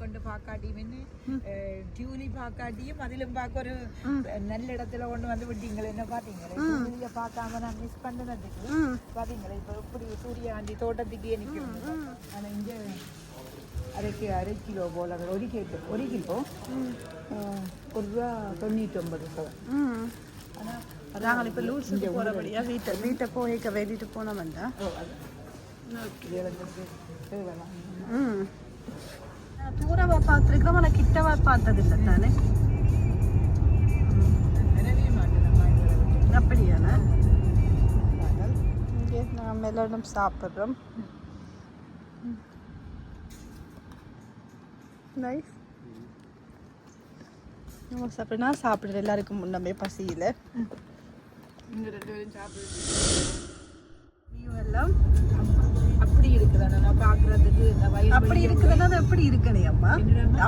കൊണ്ട് പാക്കാട്ടിയും ട്യൂലി പാക്കാട്ടിയും അതിലും പാക്ക ഒരു நல்ல இடத்துல கொண்டு வந்து விட்டீங்களே என்ன பாத்தீங்களே டியூலிய பார்க்காம நான் மிஸ் பண்ணதுக்கு பாத்தீங்களே இப்ப இப்படி சூரியகாந்தி தோட்டத்துக்கே நிக்கிறோம் ஆனா இங்க அரை கிலோ போல ஒரு கிலோ ₹1.99 ஆனா நாங்கள் இப்போ லூட்ஸுக்கு போகிறபடியா வீட்டை போய்க்க வேண்டிட்டு போனோம்டா தூரவா பார்த்துருக்கோம் ஆனால் கிட்டவா பார்த்ததில்லை தானே அப்படியாண்ணா இங்கே நாம் எல்லாரும் சாப்பிட்றோம் நைஸ் நம்ம சாப்பிட்றா சாப்பிட்ற எல்லாருக்கும் முன்னமே பசியில் இங்கே 2 பேரும் சாப்பிடுறது எல்லாம் அப்படி இருக்குதாண்ணா நான் பார்க்குறதுக்கு அப்படி இருக்குதுன்னா அது எப்படி இருக்கணே அம்மா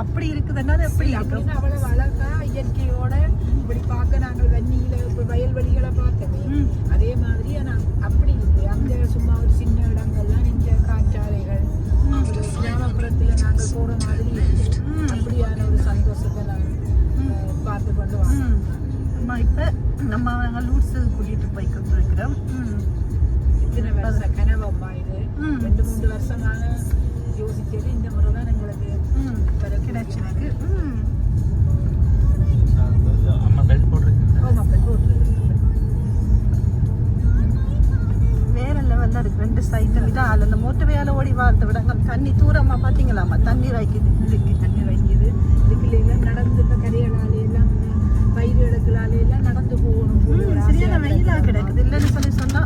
அப்படி இருக்குதுன்னா அது எப்படி இருக்குன்னு அவ்வளோ அழகா இயற்கையோட இப்படி பார்க்க நாங்கள் வன்னியில் இப்போ வயல்வெளிகளை பார்த்தோமே அதே மாதிரி ஆனால் அப்படி இருக்கு அங்கே சும்மா ஒரு சின்ன இடங்கள்லாம் இங்கே காற்றாலைகள் ஒரு கிராமப்புறத்தில் நாங்கள் போகிற மாதிரி அப்படியான ஒரு சந்தோஷத்தை நாங்கள் பார்த்து கொண்டு வாங்க அம்மா இப்போ நம்ம நாங்கள் லூட்ஸு கூட்டிகிட்டு போய் கொண்டிருக்கிறோம் இத்தனை வருஷம் கனவம்மா இது 2-3 வருஷமான யோசிச்சது இந்த முறை தான் எங்களுக்கு கிடைச்சிருக்கு வேற லெவலில் இருக்கு 2 சைட்டும் இதான் அந்த மோட்டவையால் ஓடி வாழ்த்த விட தண்ணி தூரமா பார்த்தீங்களாம்மா தண்ணீர் வைக்குது தண்ணீர் வைக்குது இதுக்குள்ள நடந்து இப்போ கரையலாலே எல்லாம் பயிர்களுக்களாலே எல்லாம் நடந்து போகணும் சரியான வெயிலாக கிடக்குது இல்லைன்னு சொன்னா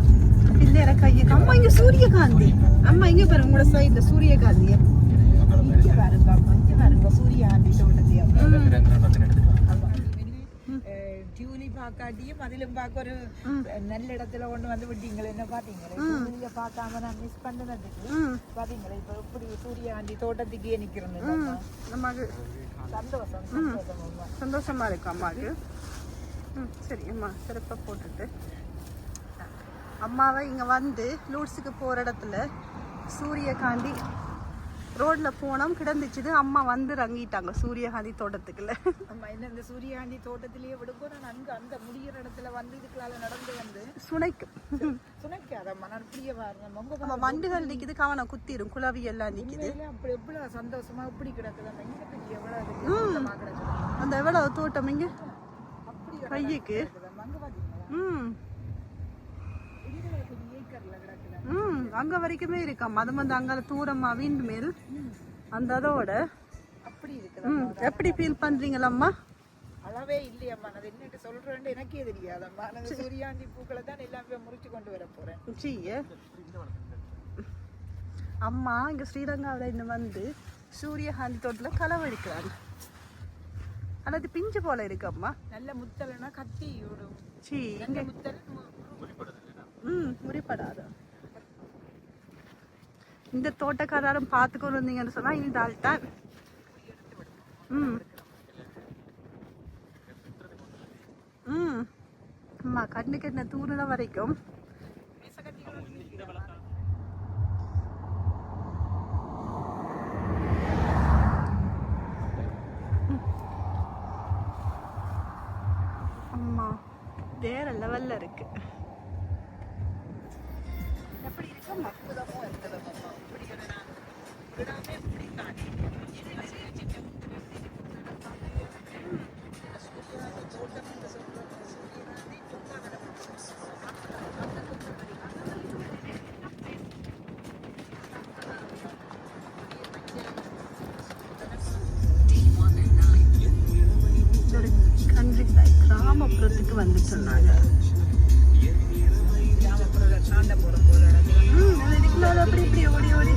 பிள்ளையர கையை அம்மா இங்க சூரியகாந்தி அம்மா இங்க பாருங்க உங்களோட சைட்ல சூரியகாந்திய இங்க பாருங்க சூரியகாந்தி தோட்டத்தையும் டியூலி பாக்காட்டியும் அதிலும் பார்க்க ஒரு நல்ல இடத்துல கொண்டு வந்து விட்டீங்களே என்ன பாத்தீங்களே டியூலிய பார்க்காம நான் மிஸ் பண்ணதுக்கு பாத்தீங்களே இப்ப இப்படி சூரியகாந்தி தோட்டத்துக்கே நிக்கிறோம் நமக்கு சந்தோஷமா இருக்கு அம்மாவுக்கு சரி அம்மா சிறப்பா போட்டுட்டு அம்மாவை இங்கே வந்து லூட்ஸுக்கு போகிற இடத்துல சூரியகாந்தி ரோட்டில் போனோம் கிடந்துச்சுது அம்மா வந்து ரங்கிட்டாங்க சூரியகாந்தி தோட்டத்துக்குள்ள அம்மா என்ன இந்த சூரியகாந்தி தோட்டத்திலேயே விடும்போது நான் அங்கே அந்த முடிகிற இடத்துல வந்து இதுக்குள்ளால நடந்து வந்து சுனைக்காதம்மா நான் இப்படியே வரேன் நம்ம வண்டுகள் நிற்கிது கவனம் குத்திரும் குளவி எல்லாம் நிற்கிது அப்படி எவ்வளோ சந்தோஷமா இப்படி கிடக்குது இங்கே பெரிய எவ்வளோ அந்த எவ்வளோ தோட்டம் இங்கே அப்படி கையுக்கு அங்கே பார்த்தீங்களா அங்க வரைக்குமே இருக்காம் அது வந்து அங்க தூரமா விண்ட் மில் அந்த அதோட அப்படி இருக்கு எப்படி ஃபீல் பண்றீங்களம்மா அளவே இல்லையம்மா நான் என்னட்டு சொல்றேன்னு எனக்கே தெரியாதம்மா நான் சூரியகாந்தி பூக்களை தான் எல்லாமே முறிச்சு கொண்டு வர போறேன் அம்மா இங்க ஸ்ரீரங்காவில இன்னும் வந்து சூரியகாந்தி தோட்டத்துல களவெடுக்கிறாங்க அல்லது பிஞ்சு போல இருக்கு அம்மா நல்ல முத்தலைன்னா கத்தி விடும் எங்க முத்தல் முறிப்படாத இந்த தோட்டக்காரரும் பார்த்துக்கொண்டு இருந்தீங்கன்னு சொன்னா இந்த ஆள் தான் அம்மா கண்ணுக்கு என்ன தூரம் வரைக்கும் அம்மா வேற லெவல்ல இருக்கு எப்படி இருக்கு அற்புதமா இருக்குது கண்ட்ரி சைட் கிராமப்புறத்துக்கு வந்து சொன்னாங்க அப்படி இப்படி ஓடி ஓடி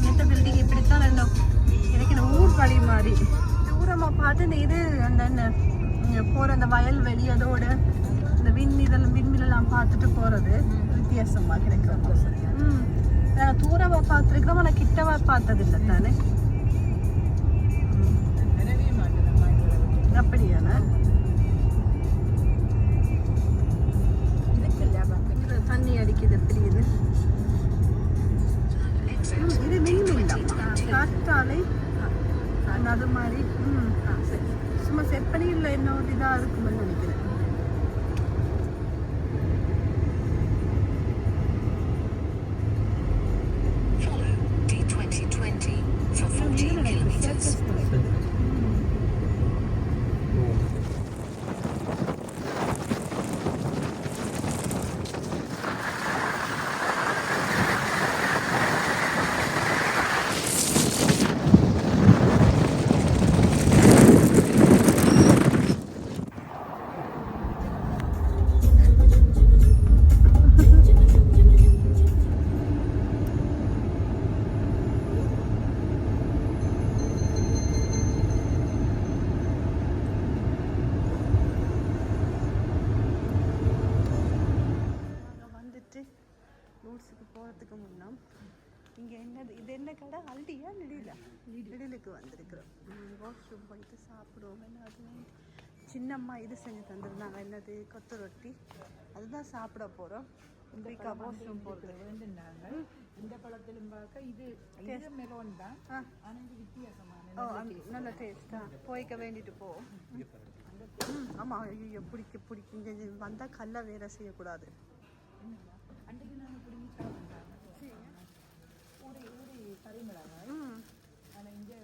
எந்த பில்டிங் இப்படித்தான் இருந்தோம் எனக்கு இந்த ஊர் வழி மாதிரி தூரமாக பார்த்து இது அந்த போகிற அந்த வயல்வெளி அதோட இந்த விண்மிலெல்லாம் பார்த்துட்டு போகிறது வித்தியாசமாக கிடைக்கும் நாங்கள் தூரமாக பார்த்துருக்கிறோம் ஆனால் கிட்டவா பார்த்ததில்லை தானே அப்படியாண்ணா தண்ணி அடிக்குது தெரியுது இது வெயில் காற்றாலே மாதிரி அது மாதிரி சும்மா செட் பண்ணி இல்லை என்ன ஒரு இதாக இருக்குமென்னு நினைக்கிறேன். போகிறதுக்கு முன்னா இங்கே என்னது இது என்ன கடை அல்டியா நெடிலுக்கு வந்திருக்கிறோம். வாஷ்ரூம் போயிட்டு சாப்பிடுவோம். என்னது சின்னம்மா இது செஞ்சு தந்துருந்தாங்க, என்னது கொத்து ரொட்டி, அதுதான் சாப்பிட போகிறோம். இன்றைக்கு வாஷ்ரூம் போகிறது வேண்டுனாங்க. இந்த பழத்திலும் பார்க்க இது மெலோன் தான், ஆனால் இது வித்தியாசமான நல்ல டேஸ்ட்டாக போய்க்க வேண்டிட்டு போவோம். ஆமாம், ஐயோ பிடிக்கும் இங்கே வந்தால் கல்லை வேற செய்யக்கூடாது. அன்றைக்கு நாங்கள் பிடிங்கி சாப்பிட்டாங்க கறிமிளகாய். ஆனால் இங்கே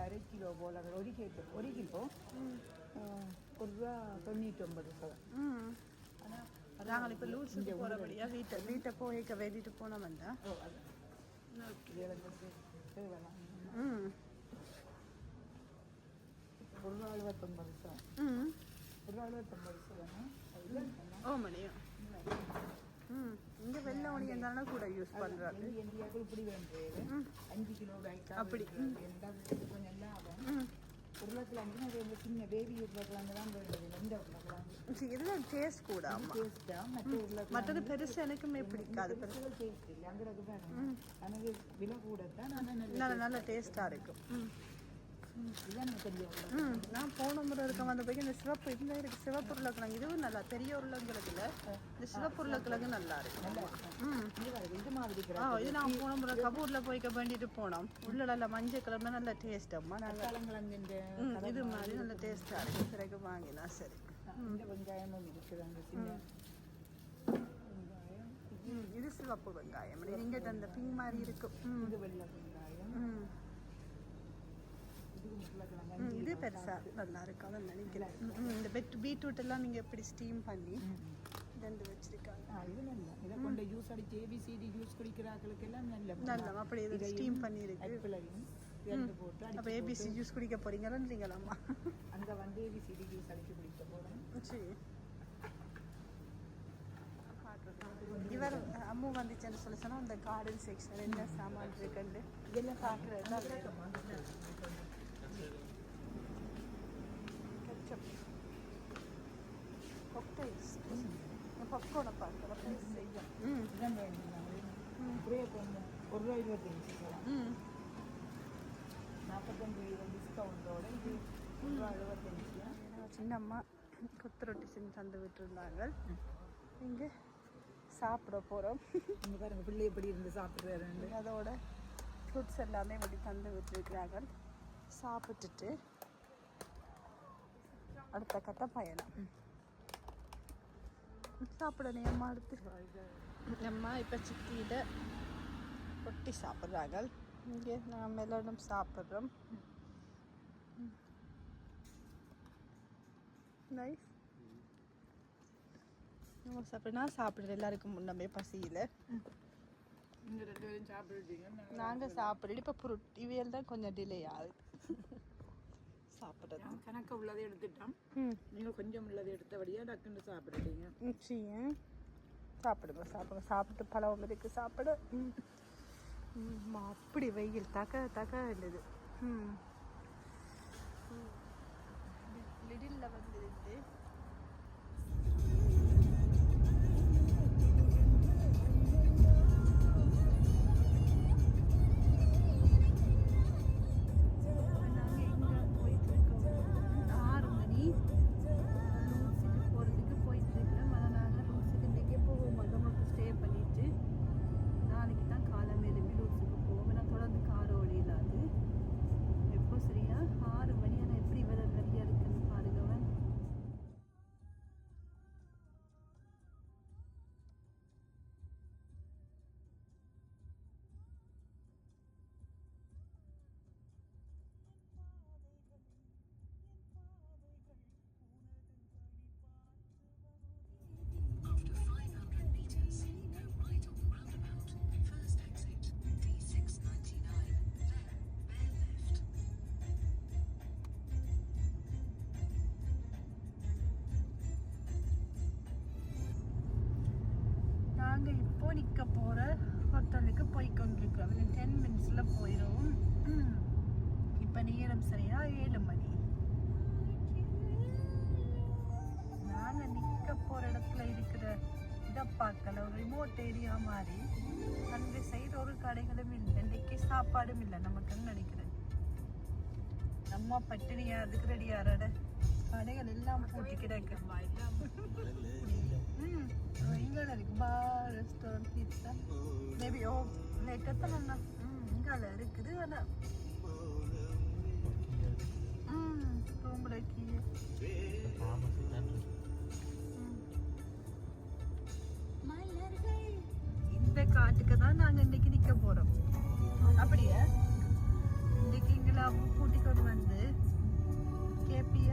அரை கிலோ போல் ஒரு கிலோ ₹1.99. ஆனால் நாங்கள் இப்போ லூஸுக்கு போகிறபடியா வீட்டை போய்க்க வேண்டிட்டு போனோம் வந்தேன். ஓ மணியா இங்கே வெள்ளை ஒனியன் தானே கூட யூஸ் பண்ணுறாங்க. இப்படி வேண்டியது 5 கிலோ அப்படி கொஞ்சம் லாபம். உருளைக்கிழங்கு அது சின்ன பேபி உருளைக்கிழங்கு தான் வேண்டியது. இந்த உருளைக்கிழங்கு இதெல்லாம் டேஸ்ட் கூட டேஸ்ட்டாக மற்றது பெருசு எனக்குமே பிடிக்காது. பெருசு டேஸ்ட் இல்லை அங்கே வேணும். எனக்கு விலை கூட தான் நல்ல டேஸ்ட்டாக இருக்கும். நான் போன முறை இருக்க வந்த போய் இந்த சிவப்பு இந்த இருக்கு சிவப்பு உருளைக்கிழங்கு, இதுவும் நல்லா பெரிய உருளைக்கிழங்குல இந்த சிவப்பு உருளைக்கிழங்கு நல்லா இருக்கு. இது மாதிரி இது நான் போன முறை கபூர்ல போய்க்க வேண்டிட்டு போனோம். உள்ளடல மஞ்சள் கலர்ல நல்ல டேஸ்ட். அம்மா இது மாதிரி நல்ல டேஸ்டா இருக்கு. பிறகு வாங்கினா சரி. வெங்காயமும் இருக்குது, இது சிவப்பு வெங்காயம். நீங்க அந்த பிங்க் மாதிரி இருக்கும். இது வெள்ளை வெங்காயம். இது பெருசா நல்லா இருக்கு அதான் நினைக்கிறேன். இந்த பீட்ரூட் எல்லாம் நீங்க எப்படி ஸ்டீம் பண்ணி ரெண்டு வச்சிருக்காங்க. இது நல்லா இதை கொண்டு ஜூஸ் அடிச்சு ஏபிசிடி ஜூஸ் குடிக்கிறாங்களுக்கு எல்லாம் நல்லா அப்படி இது ஸ்டீம் பண்ணி இருக்கு. அப்போ ஏபிசி ஜூஸ் குடிக்க போறீங்களாம்மா? அங்கே வந்து ஏபிசிடி ஜூஸ் அடிச்சு குடிக்க போறேன். சரி, இவர் அம்மு வந்துச்சுன்னு சொல்லி சொன்னா அந்த கார்டன் செக்ஷன் என்ன சாமான் இருக்குன்னு இதெல்லாம் பார்க்குறது. பப்கார்னை பார்க்குறேன் செய்யும். ₹1.25 45 டிஸ்கவுண்டோட இது ₹1.75. சின்னம்மா கொத்து ரொட்டி செஞ்சு தந்து விட்டுருந்தாங்க. இங்கே சாப்பிட போகிறோம். இங்கே பாருங்கள் பிள்ளை எப்படி இருந்து சாப்பிட்றாரு. அதோட ஃப்ரூட்ஸ் எல்லாமே இப்படி தந்து விட்டுருக்கிறாங்க. சாப்பிட்டுட்டு அடுத்த கட்ட பயணம் சாப்பிடணும். அம்மா அடுத்து அம்மா இப்போ சித்தியிட ரொட்டி சாப்பிட்றாங்க. இங்கே நாம் எல்லாரும் சாப்பிட்றோம். நைஸ். நம்ம சாப்பிட்றா சாப்பிட்ற எல்லாருக்கும் முன்னமே பசியில் நாங்கள் சாப்பிட்றது. இப்போ ரொட்டி வேல் தான் கொஞ்சம் டிலே ஆகுது சாப்பிட்றது. கணக்கு உள்ளதை எடுத்துட்டோம். நீங்கள் கொஞ்சம் உள்ளதை எடுத்தபடியாக டக்குன்னு சாப்பிடுறீங்க. நிச்சயம் சாப்பிடுங்க. சாப்பிட்டு பழம் இருக்கு சாப்பிட. அப்படி வெயில் தக்க இருந்தது. லிடில் வந்துருந்து இருக்கிறோம். 10 மினிட்ஸ்ல போயிடும். இப்ப நேரம் சரியா 7 மணி. நாங்க நிக்க போற இடத்துல இருக்கிற இதை பார்க்கல, ஒரு ரிமோட் ஏரியா மாதிரி. அந்த சைடு ஒரு கடைகளும் இல்லை, இன்னைக்கு சாப்பாடும் இல்லை நமக்குன்னு நினைக்கிறேன். நம்ம பட்டினியா அதுக்கு ரெடியாரோட கடைகள் எல்லாம் பூட்டி கிடக்கு. இங்கே இருக்கு பார், ரெஸ்டாரண்ட், பீட்சா, மேபி ஓ லேட்டத்தான் இங்கே இருக்குது. ஆனால் ரூம்ல இந்த காட்டுக்கு தான் நாங்க இன்னைக்கு நிக்க போறோம். அப்படியே இன்னைக்கு இங்களை கூட்டி கொண்டு வந்து கேப்பிய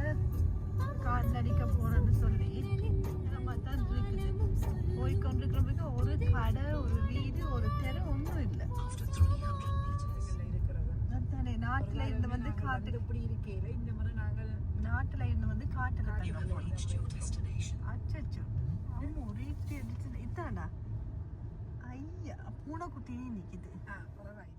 காட்டுல அடிக்க போறோம்னு சொல்லி நம்ம தான் இருக்குது. போய்கொண்டிருக்கிறவங்க ஒரு கடை, ஒரு வீடு, ஒரு தெரு ஒன்றும் இல்லை. அதானே நாட்டுல இருந்து வந்து காட்டுக்கு இப்படி இருக்கேன். இந்த மாதிரி நாங்கள் நாட்டுல இருந்து வந்து காட்டுல அச்சோ ஒரே இதாடா ஐயா பூனைக்குட்டினே நிக்குது. பரவாயில்ல.